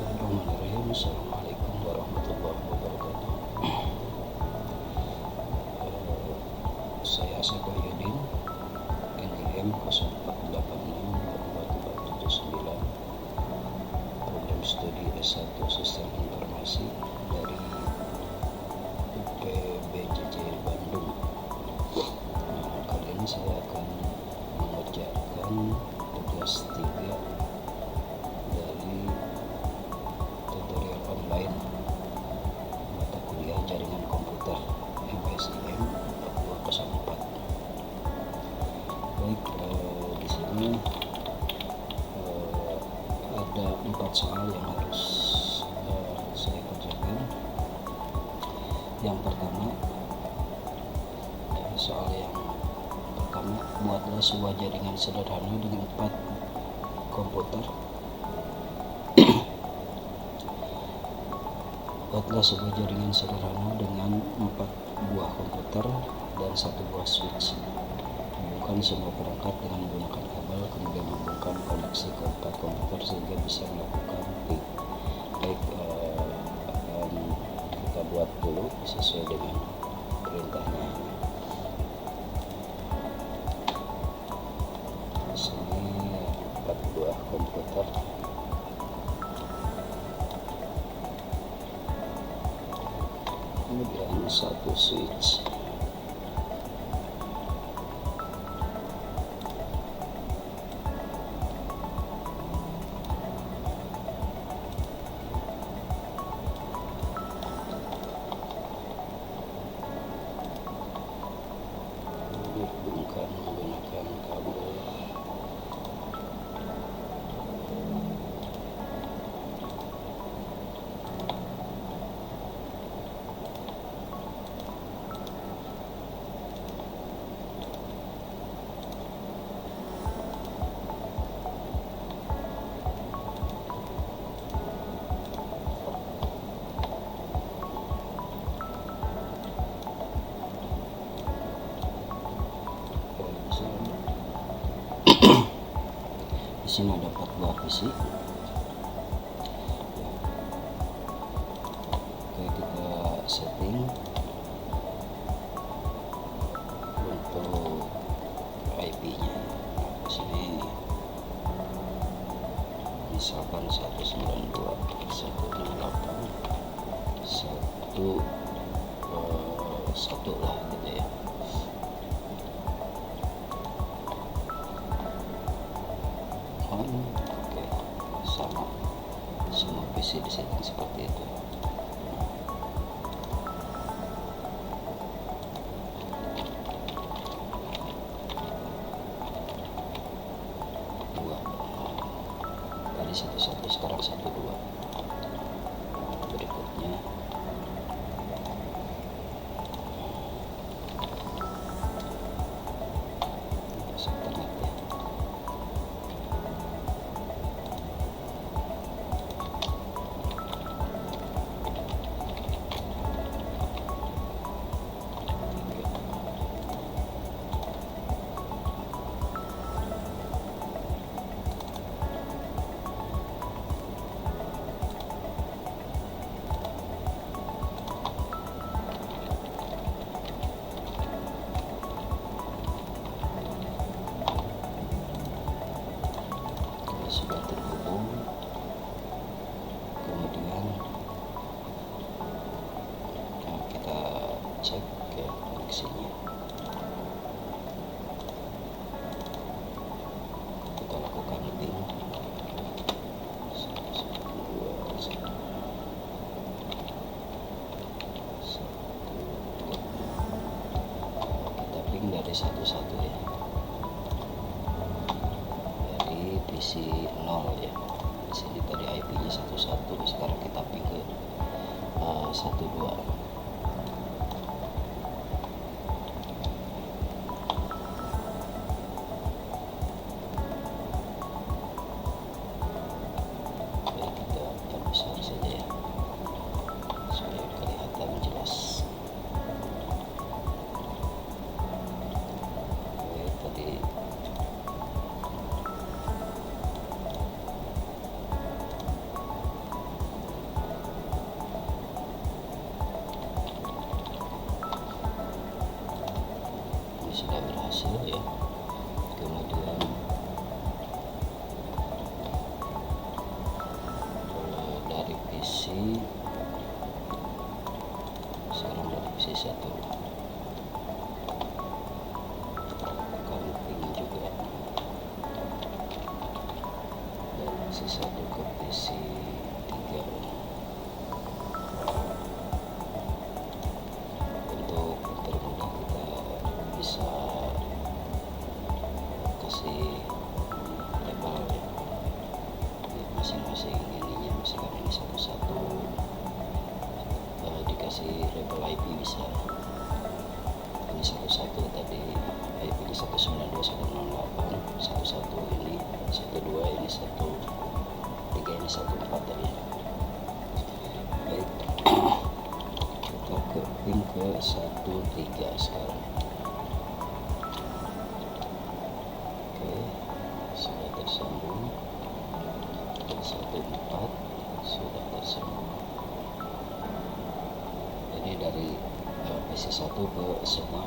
Bismillahirrahmanirrahim. Assalamualaikum warahmatullahi wabarakatuh. Saya Asep Wahyudin, NIM 04864279, program studi S1 Sistem Informasi dari UPBJJ Bandung. Kali ini saya akan mengerjakan tugas 3 dari tutorial online mata kuliah jaringan komputer MSIM 4204. Baik, di sini ada 4 soal yang harus saya kerjakan. Yang pertama, soal yang pertama, buatlah sebuah jaringan sederhana dengan 4 komputer. Buatlah sebuah jaringan sederhana dengan 4 buah komputer dan 1 buah switch. Hubungkan semua perangkat dengan menggunakan kabel, kemudian hubungkan koneksi ke 4 komputer sehingga bisa melakukan ping. Baik, akan kita buat dulu sesuai dengan perintahnya. Di sini 4 buah komputer. Kemudian 1 switch. Dihubungkan menggunakan kabel. Di sini ada 4 buah PC. Oke, kita setting untuk IP-nya. Di sini misalkan 192.168.1.1 lah gitu ya. Oke, sama semua PC di setting seperti itu. Dua, tadi 1.1, sekarang 1.2. Berikutnya Ethernet ya. PC, sekarang dari PC 1 connecting juga dari PC 1 ke PC 3. Untuk mempermudah kita bisa kasih label ya di masing-masing ininya, misalkan ini satu-satu dikasih label IP bisa. Ini satu-satu tadi IP ini 192.168, 11 ini 12, ini 13, ini 14 tadi. Baik, kita ke pin ke 13 sekarang. Oke, sudah tersambung. 14 sudah tersambung. Jadi dari PC 1 ke semua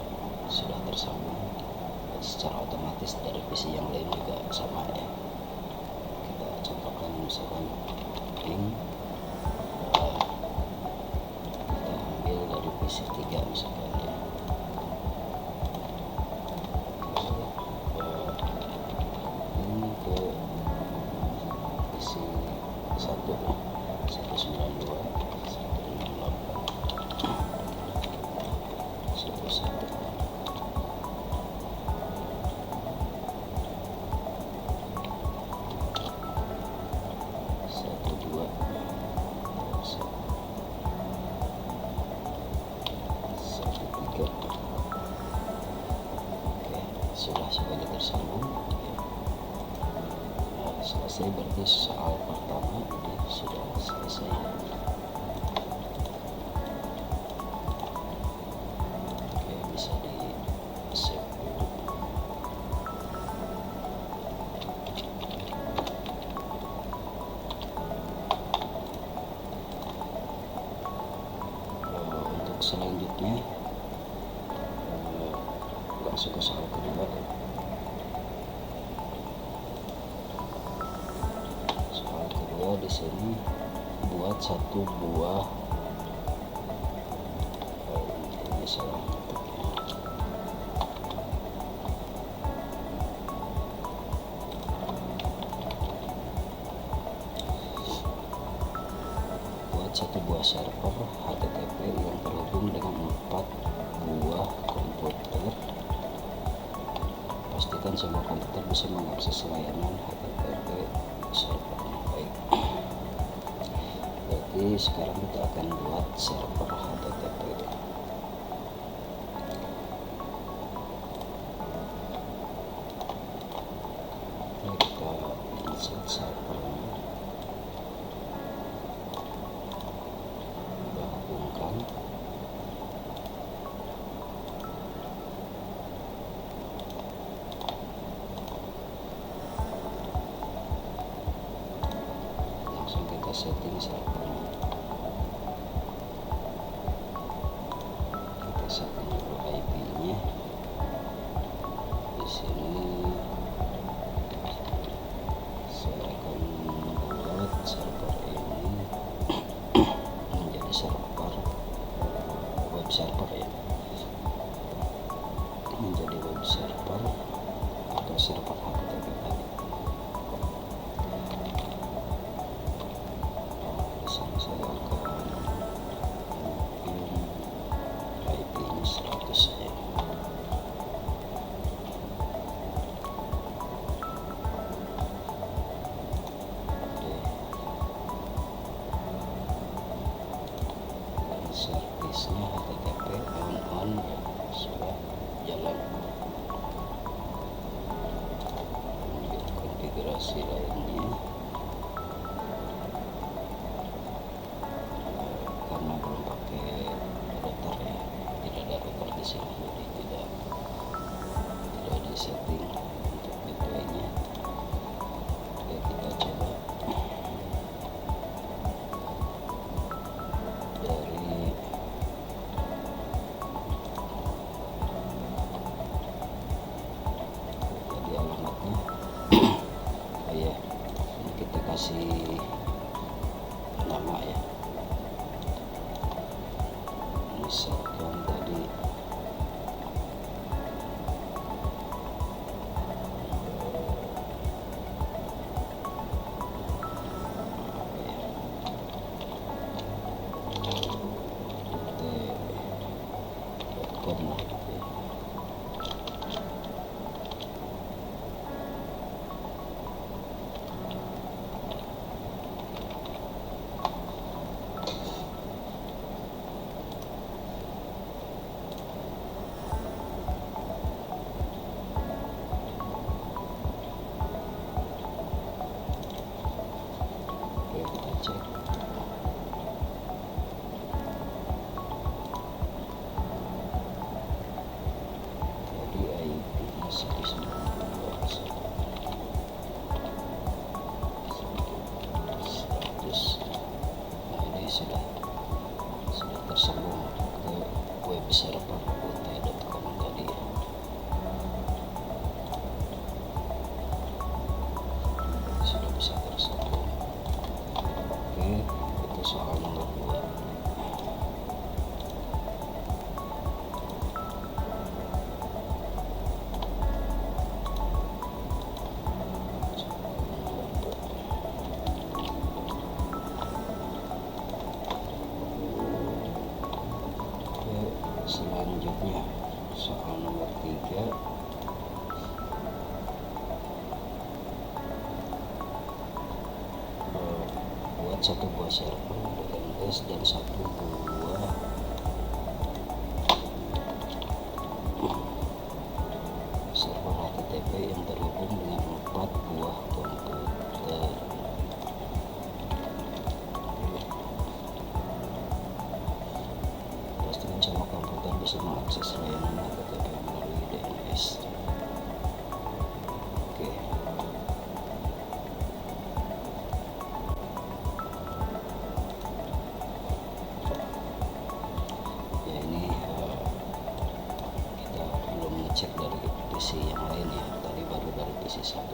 sudah tersambung secara otomatis. Dari PC yang lain juga sama ya. Kita contohkan misalkan link kita ambil dari PC 3 misalkan ya. Ini ke PC 1 ya, 192 sudah semuanya tersambung ya. Nah, selesai, berarti soal pertama ini sudah selesai. Oke, bisa di save dulu. Untuk selanjutnya langsung ke soal kedua. Soal kedua di sini buat satu buah ini salah ngetiknya. Buat satu buah server HTTP yang terhubung dengan 4 buah komputer. Pastikan semua komputer bisa mengakses layanan HTTP servernya. Baik, berarti sekarang kita akan buat server HTTP. Nah, kita insert servernya, kita hubungkan. Kita setting servernya, kita setting dulu IP-nya. Di sini saya akan buat server ini menjadi server web server ya, menjadi web server atau server HTTP tadi. Saya akan IP ini 100 saja. Dan servisnya HTTP on sudah jalan. Konfigurasi lainnya, karena belum pakai router ya, tidak ada router di sini, jadi tidak di setting untuk gateway-nya. Oke, kita coba dari jadi alamatnya. Oh ya, ini kita kasih nama ya. dibutuhkan lah. Cek jadi IP-nya 192.1.1.100. Nah, ini sudah tersambung ke web server ut.com tadi ya. Sudah bisa tersambung. Oke, itu soal nomor 2. Selanjutnya soal nomor 3, buat satu buah server DNS dan satu buah server HTTP yang terhubung dengan 4 buah komputer. Pastikan semua komputer bisa mengakses layanan HTTP melalui DNS. Oke. Ya, ini kita belum ngecek dari PC yang lain ya. Tadi baru dari PC 1.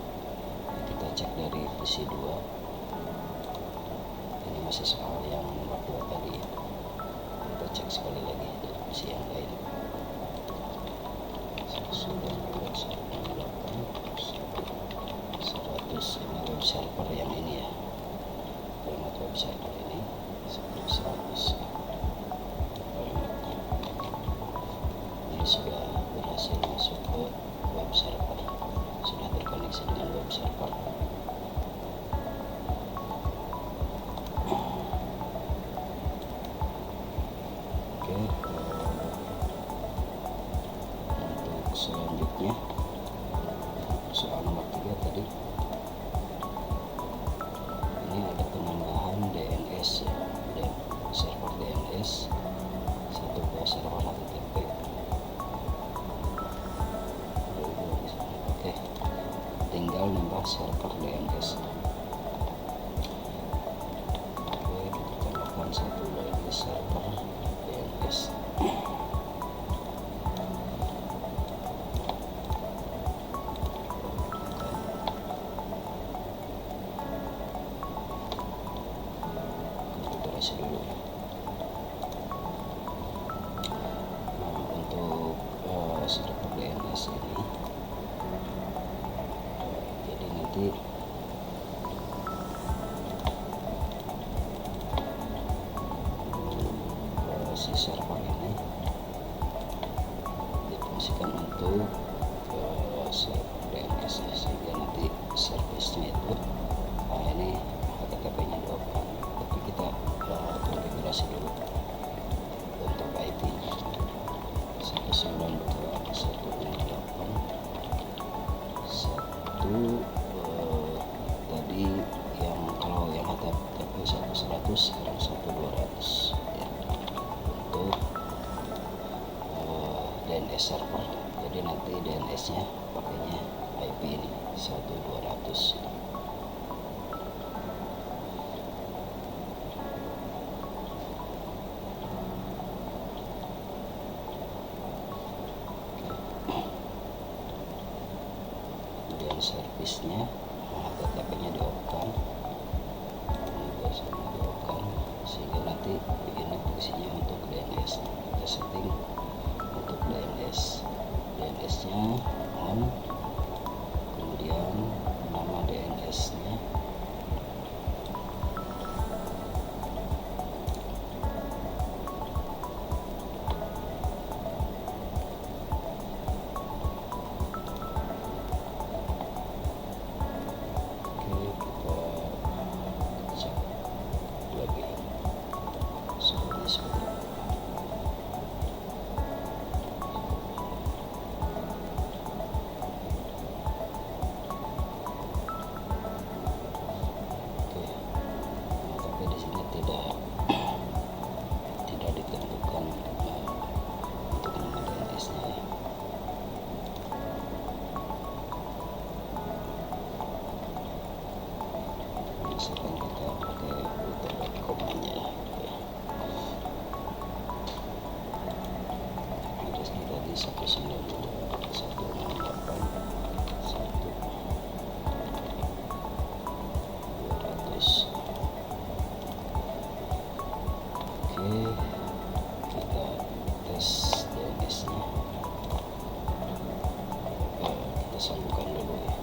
Kita cek dari PC 2. Ini masih soal yang nomor 2 tadi ya. Kita cek sekali lagi dari PC yang lain. Sudah 100 ini web server yang ini ya. Format web server ini 100. Ini sudah berhasil masuk ke web server, sudah terkoneksi dengan web server. Oke, untuk selanjutnya soal nomor 3 tadi, ini ada penambahan DNS ya, dan server DNS, satu buah server HTTP. Oke, tinggal nambah server DNS. Oke, kita tambahkan satu lagi server DNS. Konfigurasi dulu. Nah, untuk server DNS ini, jadi nanti si server ini difungsikan untuk server DNS ya, sehingga nanti servisnya itu ini HTTP-nya diopen. Tapi kita konfigurasi dulu untuk IP-nya 192.168.1 tadi yang kalau yang HTTP 100 sekarang 1.200 ya, untuk DNS server. Jadi nanti DNS-nya pakainya IP ini 1.200. Kemudian servisnya HTTP-nya di-off-kan, ini biasanya di-off-kan, sehingga nanti ini fungsinya untuk DNS. Kita setting untuk DNS-nya on, kemudian nama DNS-nya Oke, kita tes DNS nya. Kita sambungkan dulu ya.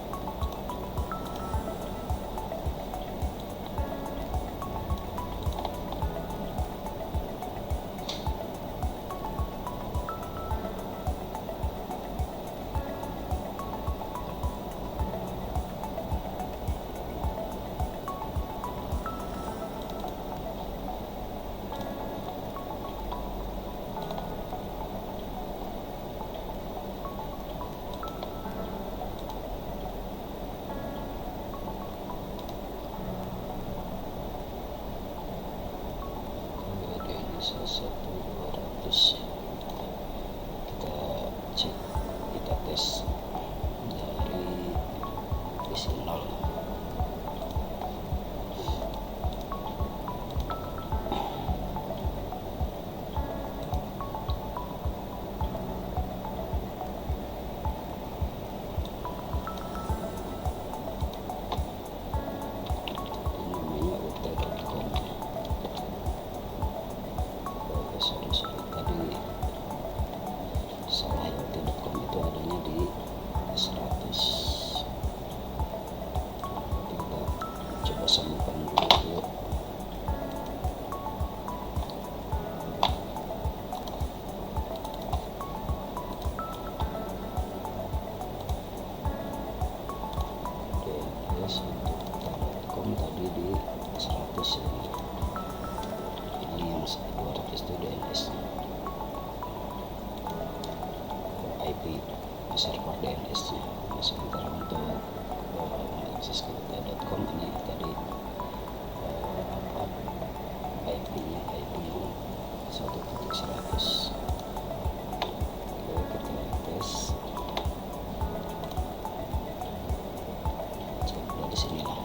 Bisa 1200 ya. Kita cek, kita tes dari isi 0. Salah ya, .com itu adanya di 100. Kita coba sambungkan dulu. DNS untuk .com tadi di 100 ya. Ini yang 200 itu DNS IP server DNS nya. Nah, sementara untuk mengakses ke .com ini tadi IP nya IP yang 1.100. Oke, kita tes, cek dari sini lah.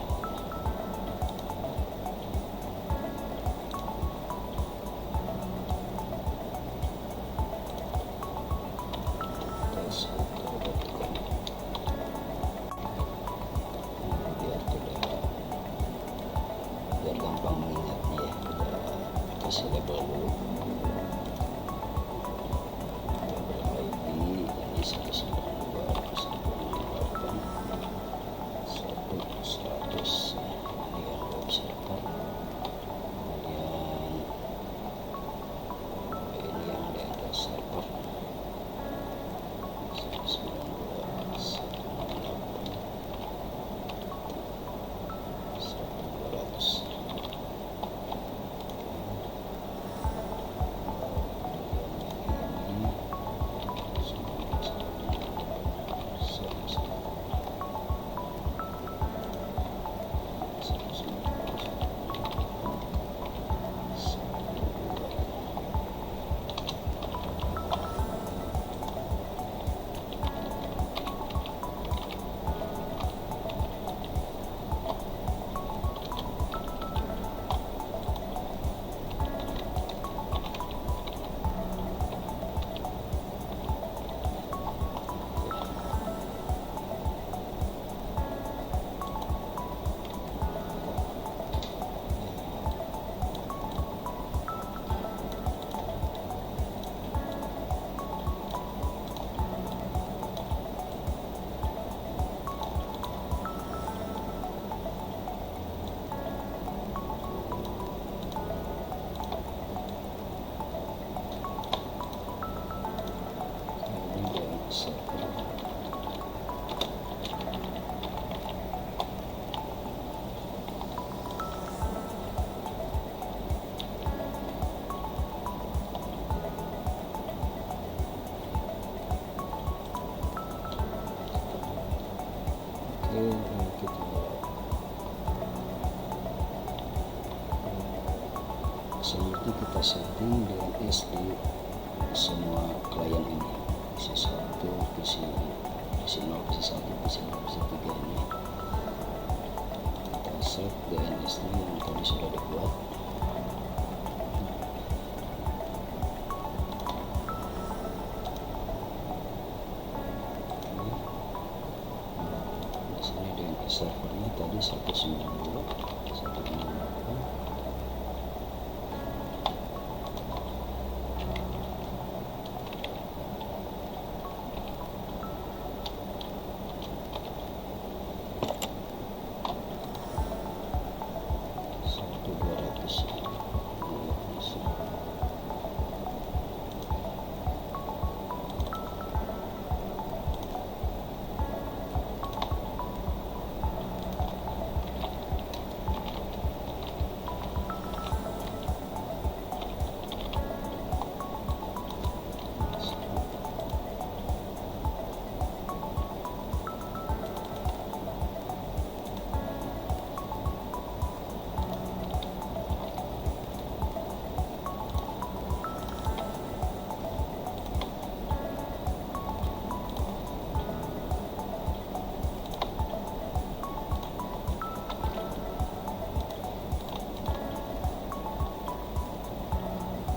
Biar gampang mengingatnya ya, kita kasih label dulu. Label IP ini 192.168.100. Ini yang web server. Kemudian ini yang DNS server 192.168.100. Selanjutnya kita setting DNS di semua klien ini, PC1, PC0, PC1, PC2, PC3 ini. Kita set DNS nya yang tadi sudah dibuat. Di sini DNS servernya tadi 192.168.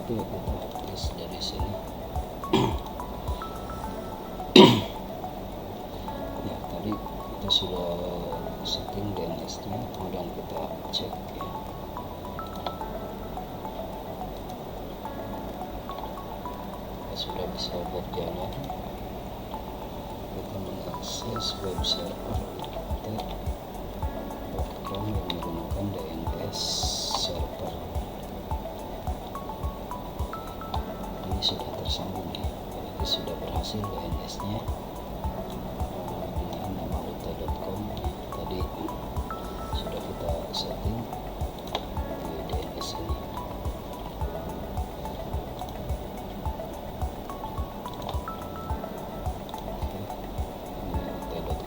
Oke, kita tes dari sini. Ya, tadi kita sudah setting DNS nya, kemudian kita cek ya. Sudah bisa berjalan. Kita mengakses web server .com yang menggunakan DNS server. Ini sudah tersambung ya, berarti sudah berhasil DNS nya dengan nama uta.com. Tadi sudah kita setting di DNS ini.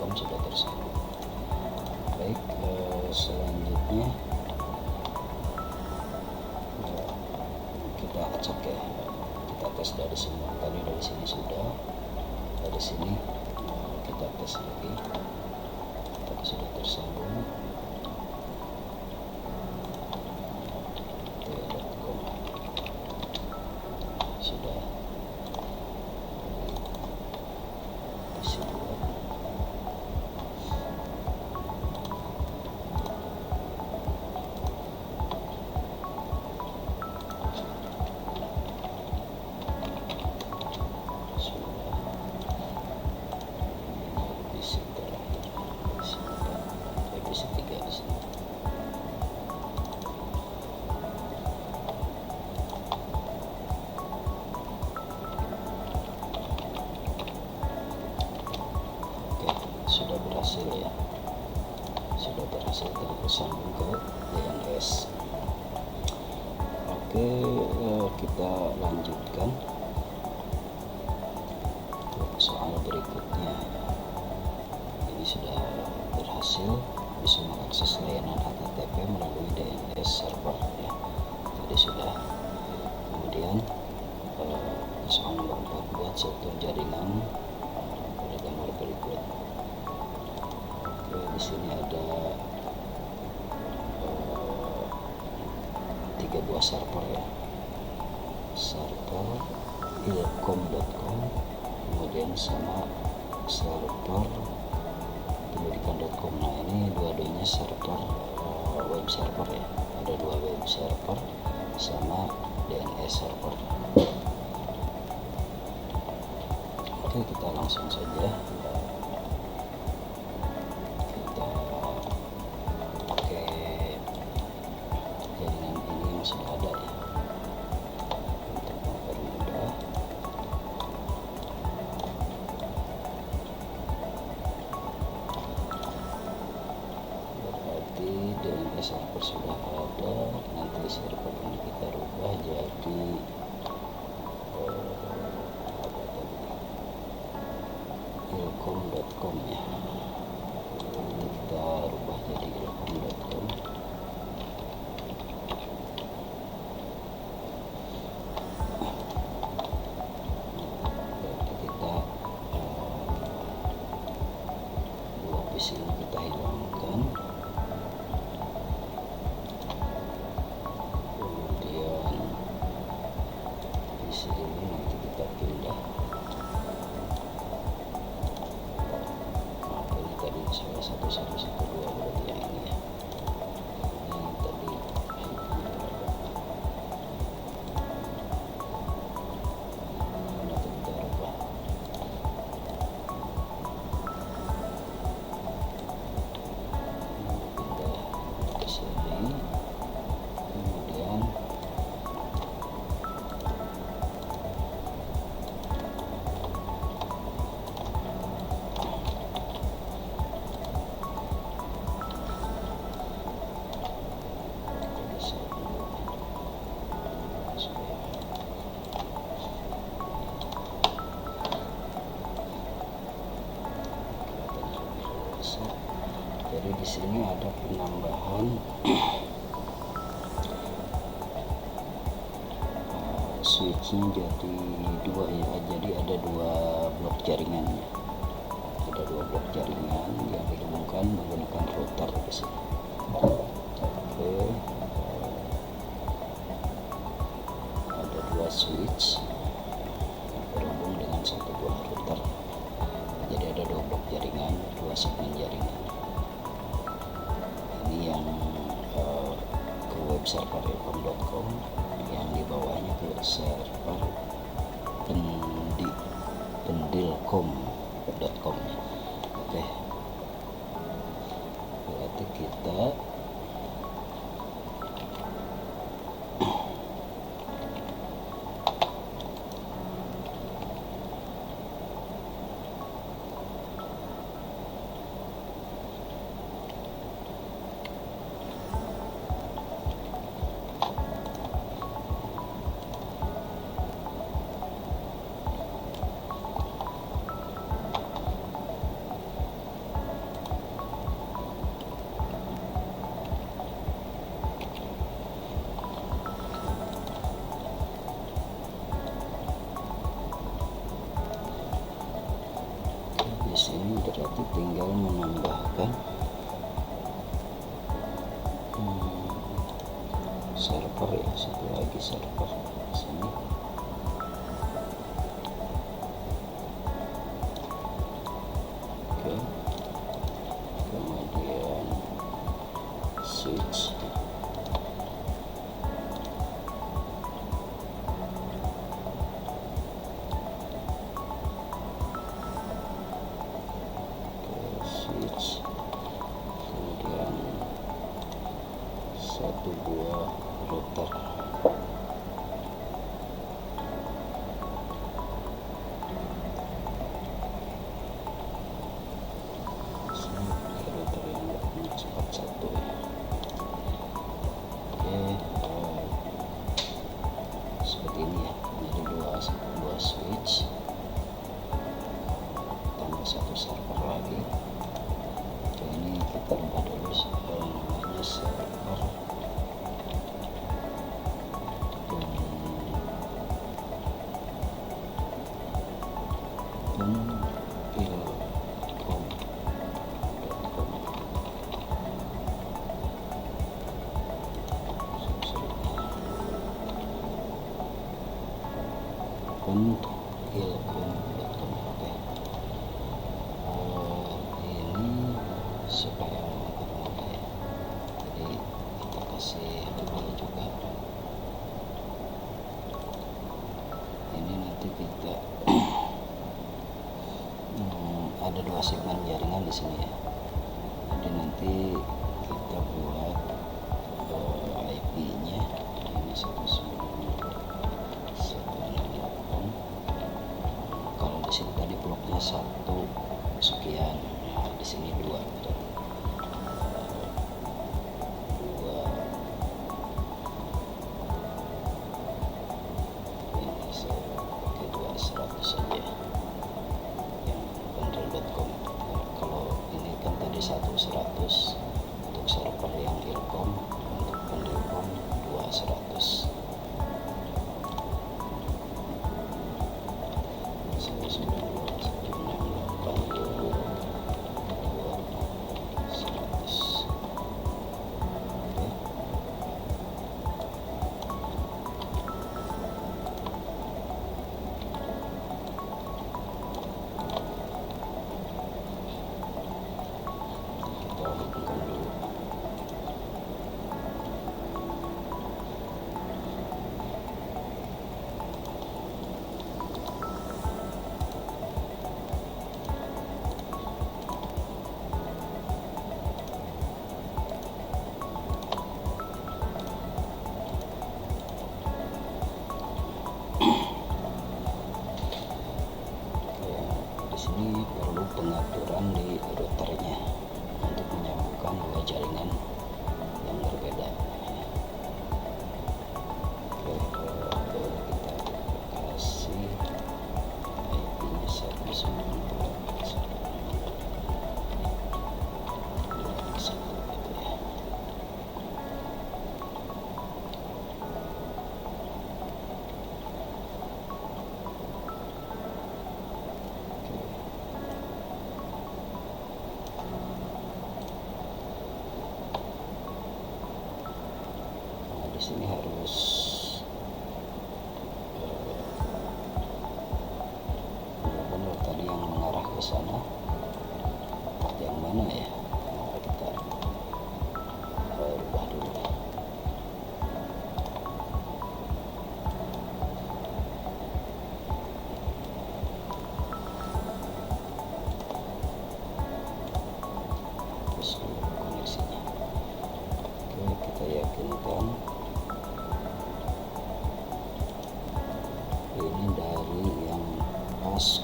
Sudah tersambung. Baik, selanjutnya kita acak ya, kita tes dari semua. Tadi dari sini sudah, dari sini kita tes lagi. Tadi sudah tersambung. .com sudah. Di sini sudah berhasil ya, sudah berhasil tersambung ke DNS. Oke, kita lanjutkan soal berikutnya. Ini sudah berhasil bisa mengakses layanan HTTP melalui DNS server ya. Tadi sudah. Kemudian soal nomor 4, buat struktur jaringan pada gambar berikut. Di sini ada 3 buah server ya, server ilkom.com, kemudian sama server pendidikan.com. Nah, ini dua-duanya server web server ya, ada 2 web server sama DNS server. Oke, kita langsung saja sudah ada ya, untuk mempermudah. Berarti DNS server sudah ada. Nanti server ini kita rubah jadi ilkom.com ya. Kita rubah jadi ilkom.com. Sini kita hilangkan, kemudian di sini nanti kita pindah. Ini tadi salah 1112 berarti yang ini ya. Ini tadi nanti kita rubah. Kemudian jadi di sini ada penambahan switchnya jadi 2 ya, jadi ada 2 blok jaringannya, ada 2 blok jaringan yang dihubungkan menggunakan router di sini. Oke, ada 2 switch berhubung dengan satu buah router. Jadi ada 2 blok jaringan, 2 segmen jaringan. Ini yang ke web server ilkom.com, yang di bawahnya ke server pendilkom.com. Oke, berarti kita di sini berarti tinggal menambahkan server ya, satu lagi server di sini. Oke, kemudian switch. Kemudian satu buah router. Router yang punya cepat satu ya. Oke, seperti ini ya. Jadi dua switch tambah satu server lagi. Oke, ini kita buka dulu namanya server pendilkom.com. pendilkom.com. Oke, ini supaya mudah ya, jadi kita kasih label juga. Ini nanti kita ada 2 segmen jaringan di sini ya. Jadi nanti kita buat IP-nya ini 192.168. Kalau di sini tadi bloknya 1 sekian, nah di sini 2. Ini saya pakai 200 saja yang pendil.com. Kalau ini kan tadi 100 untuk server yang ilkom, untuk pendilkom 200.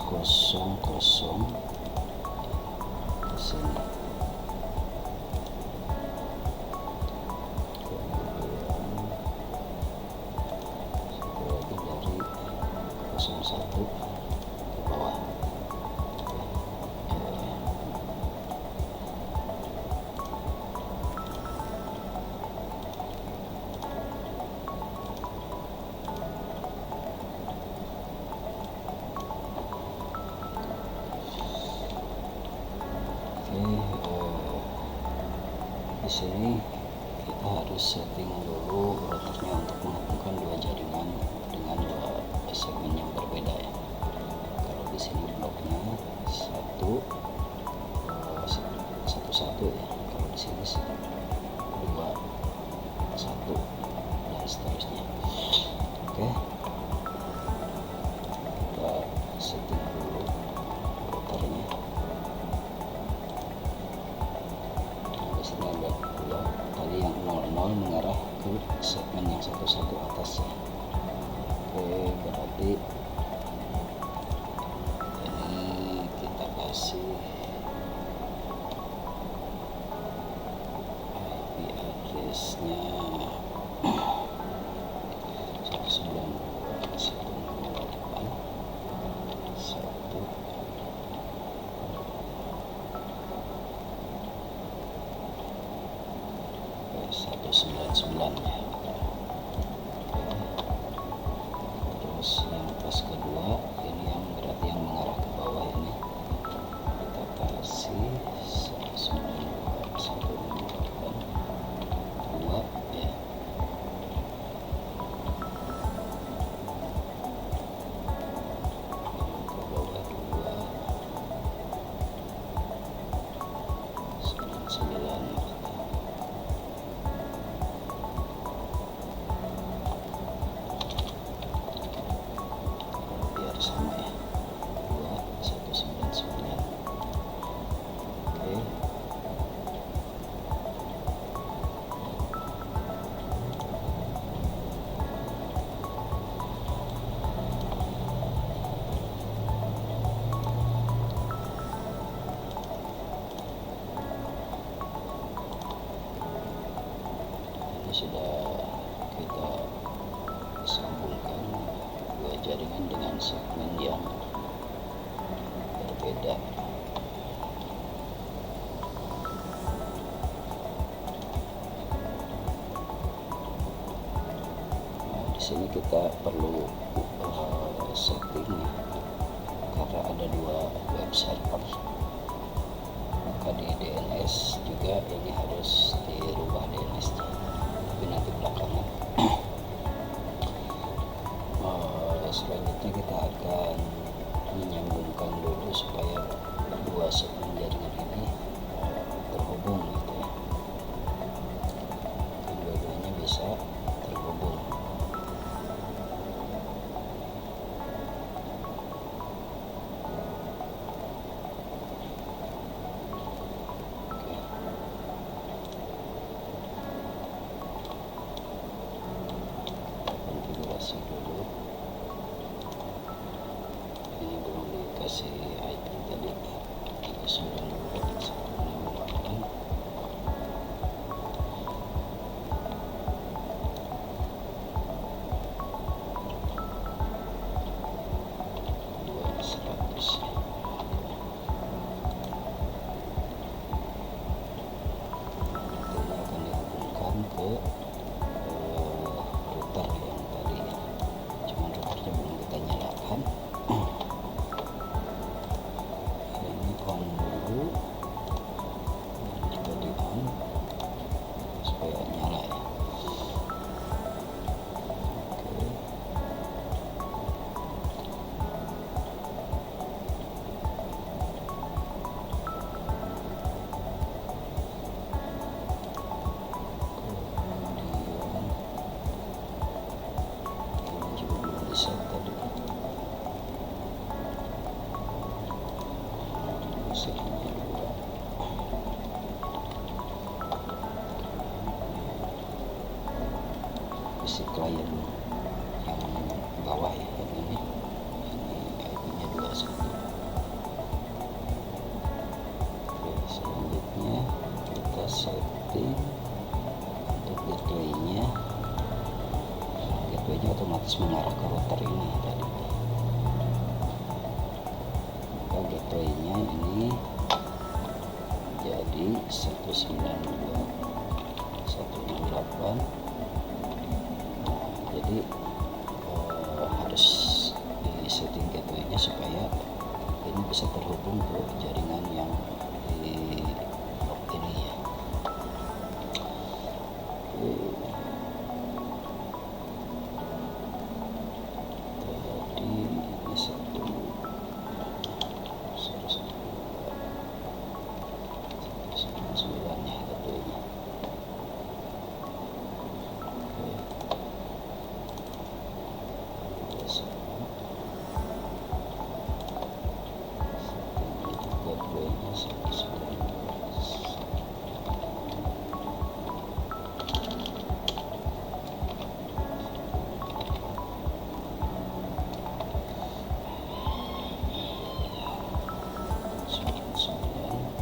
kosong ke sini. Kemudian satu lagi dari 01 ke bawah. Di sini kita harus setting dulu rotornya untuk menghubungkan dua jaringan dengan dua segmen yang berbeda ya. Kalau di sini bloknya satu ya. Kalau di sini 2 1 dan seterusnya. Oke. Kita setting dulu rotornya. Sini ada 2, tadi yang 00 mengarah ke segmen yang 11 atas ya. Oke, berarti ini kita kasih IP address-nya 192.199 ya. Terus yang pas kedua ini yang berarti yang mengarah ke bawah ini kita kasih 192.168.2 ya. Ke bawah 299. Sama ya, 2199. Oke. Ini sudah kita sambungkan dua jaringan dengan segmen yang berbeda. Nah, di sini kita perlu setting karena ada dua web server. Maka di DNS juga ini harus dirubah DNS-nya. Tapi nanti belakangan. Selanjutnya kita akan menyambungkan dulu supaya dua segmen jaringan ini terhubung gitu ya. Kedua-duanya bisa terhubung. Konfigurasi dulu. Ini belum dikasih IP tadi 92.168. Ke router yang tadi ya, cuman routernya belum kita nyalakan. Ini on dulu. otomatis mengarah ke router ini tadi. Maka gateway-nya ini jadi 192.168. Nah, jadi harus di setting gateway-nya supaya ini bisa terhubung ke jaringan yang di blok ini ya. Jadi ini 199 ya gateway-nya. Gateway-nya 199.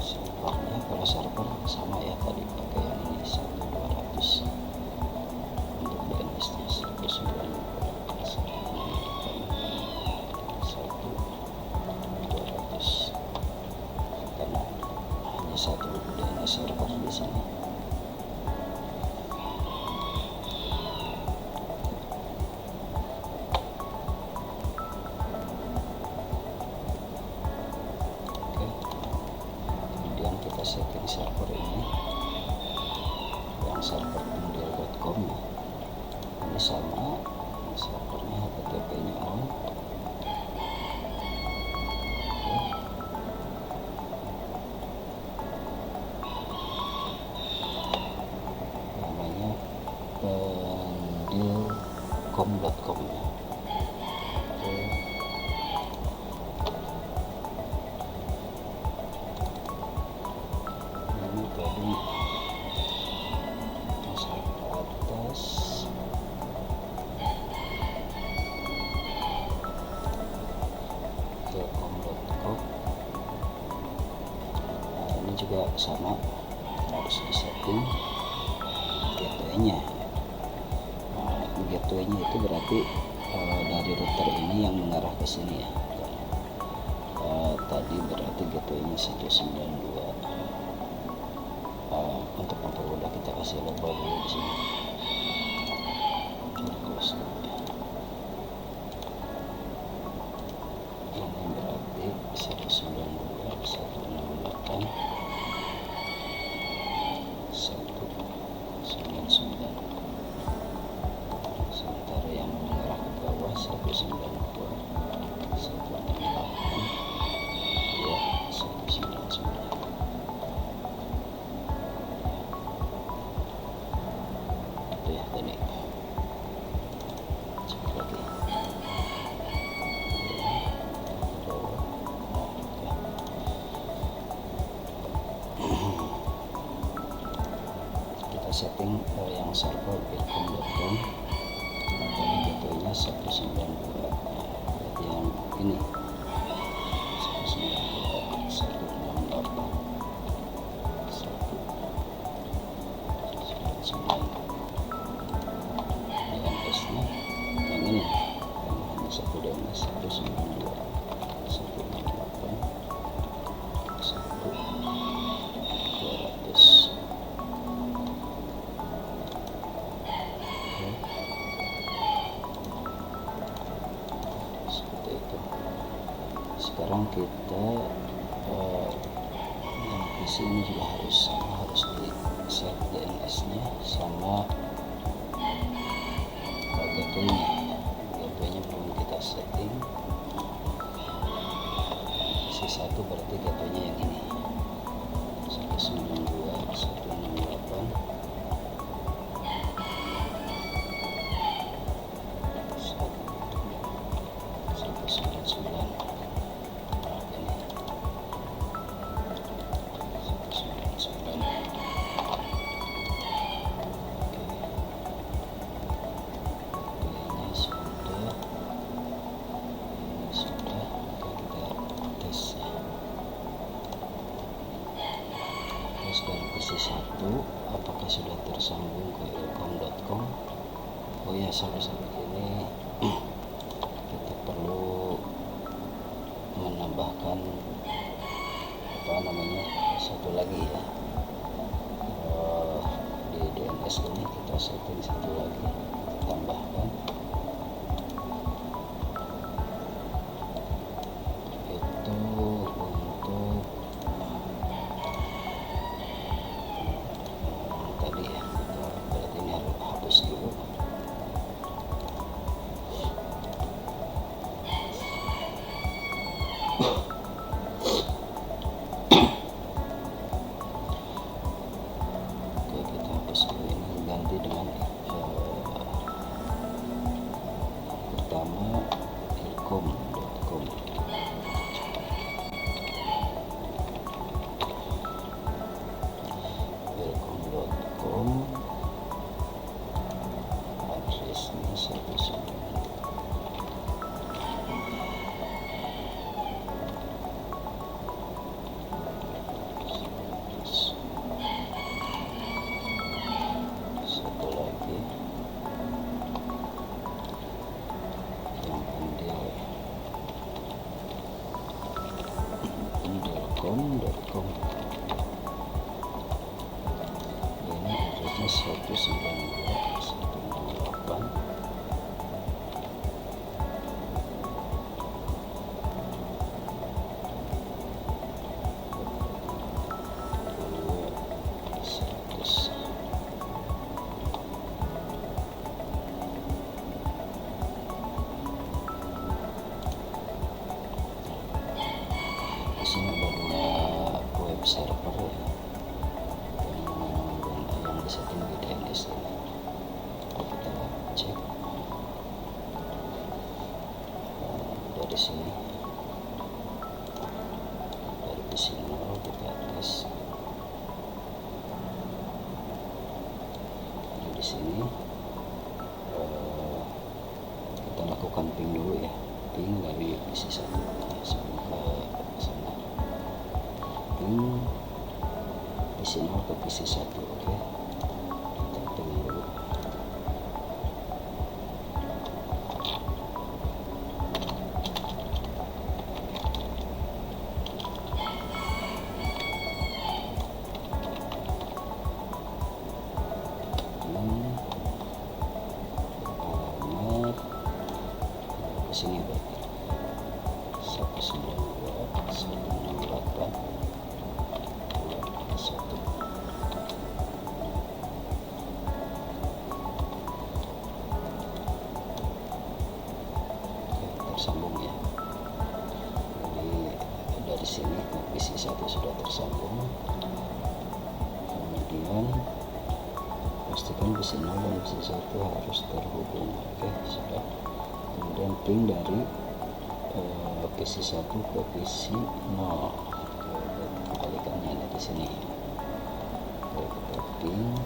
Servernya kalau server sama ya, tadi pakai yang ini 1200. Untuk DNS nya 192.168.1.200 karena hanya satu DNS server di sini. Kita setting server ini yang server pendil.com ya. Ini sama servernya, HTTP nya on. Namanya pendilcom.com ya. Tadi masuk ke atas, ke com.com. Nah, ini juga sama, harus disetting gateway-nya. Nah, gateway-nya itu berarti dari router ini yang mengarah ke sini ya. Tadi berarti gateway-nya 192. Untuk mempermudah kita kasih label dulu di sini. Close dulu ya. Ini berarti 192.168.199. Sementara yang mengarah ke bawah 192.168.2.199. Ya tadi cek lagi kita setting yang server bilcom.com. Tadi gateway-nya 192. Berarti yang ini 192.168.199. DNS-nya yang ini, yang hanya satu DNS 192.168.1.200. Seperti itu. Sekarang kita yang PC ini juga harus di set DNS-nya sama gateway-nya belum kita setting. Si satu berarti gateway-nya yang ini 192.168.199. Dan PC1 apakah sudah tersambung ke ilkom.com. Oh ya, sahabat-sahabat, ini kita perlu menambahkan satu lagi ya. Di DNS ini kita setting satu lagi, kita tambahkan itu untuk tadi ya. Berarti ini harus hapus dulu. Ganti dengan pertama ilkom.com. Addresnya 19. com. Ini addresnya 192.168. Di sini ada dua web server yang disetting di DNS ini. Kita cek dari sini, dari PC 0 kita tes. Di sini kita lakukan ping dulu ya, ping dari PC 1 sampai ke sana. PC 0 ke PC 1. Oke, kita tunggu dulu. Alamat ke sini berarti 192.168. Tersambung ya. Jadi dari sini ke PC 1 sudah tersambung. Kemudian pastikan PC 0 dan PC 1 harus terhubung. Oke, sudah. Kemudian ping dari PC 1 ke PC 0. Kebalikannya ada di sini. Oke, kita ping.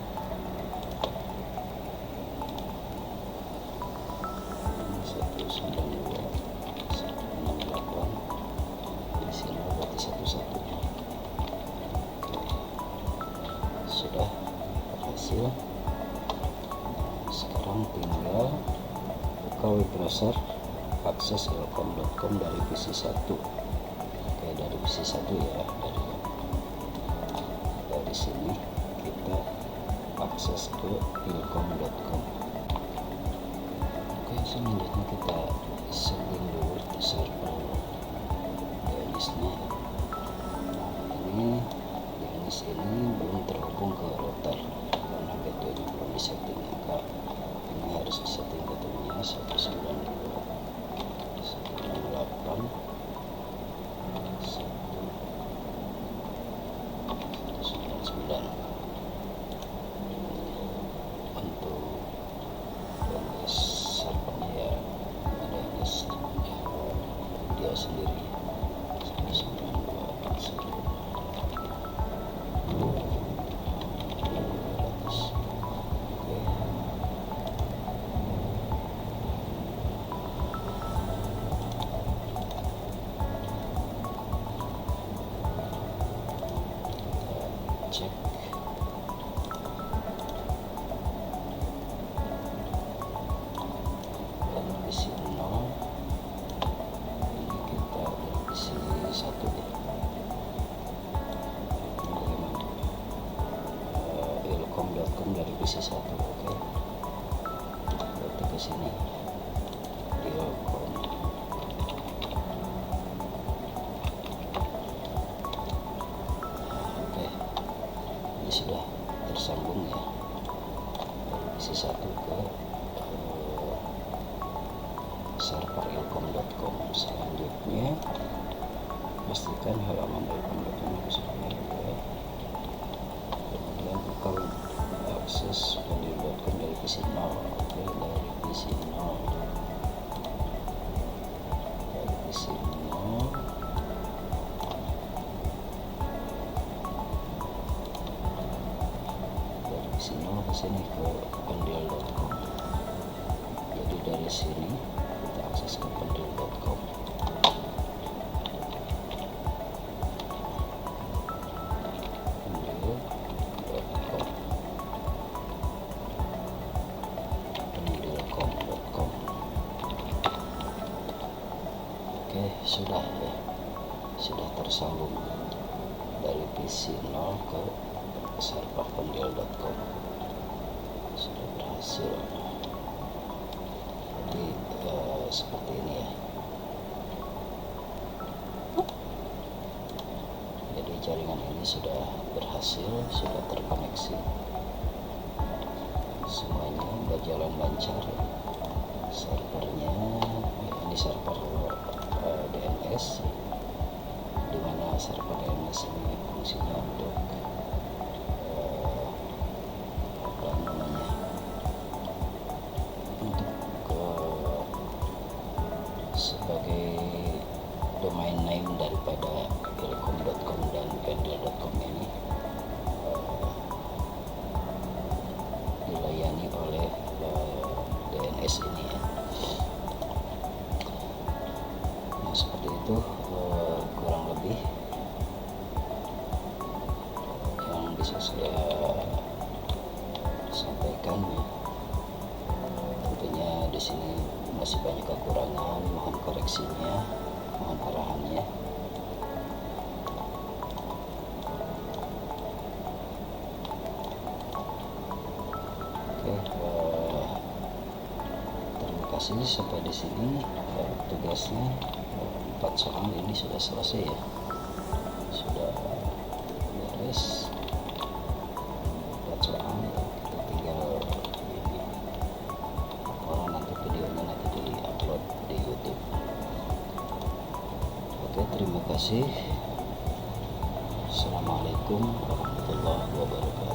Ini 192.168. Di sini berarti 11. Sudah berhasil. Sekarang tinggal buka web browser, akses ilkom.com dari PC 1. Oke, dari PC 1 ya, dari sini kita akses ke ilkom.com. Oke, selanjutnya kita setting dulu di server DNS-nya. Ini DNS ini belum terhubung ke router karena gateway-nya belum disetting. Maka ini harus disetting gateway-nya 192.168. Untuk DNS servernya ya, DNS dia sendiri 192.168. Cek. dari PC1. Oke, berarti ke sini Realcom. Oke, ini sudah tersambung ya dari PC1 ke server realcom.com. Selanjutnya pastikan halaman realcom.com itu sudah ada. Kemudian buka akses pendil.com dari PC0. Oke, dari PC0 dari PC0 ke sini ke pendil.com. Jadi dari sini kita akses ke pendil.com. pendil.com. Oke, sudah ya, sudah tersambung dari PC0 ke server pendil.com. Sudah berhasil. Jadi seperti ini ya. Jadi jaringan ini sudah berhasil, sudah terkoneksi, semuanya berjalan lancar. Servernya ini server DNS, dimana server DNS ini fungsinya untuk apa namanya, untuk sebagai domain name daripada realcom.com dan pendil.com ini dilayani oleh DNS ini ya. Nah, seperti itu kurang lebih yang bisa saya sampaikan ya. Tentunya di sini masih banyak kekurangan, mohon koreksinya, mohon arahannya. Oke, terima kasih sampai di sini tugasnya. 4 soal ini sudah selesai ya, sudah beres 4 soal ya. Kita tinggal ini laporan, nanti videonya nanti di-upload di YouTube. Oke, terima kasih. Assalamualaikum warahmatullahi wabarakatuh.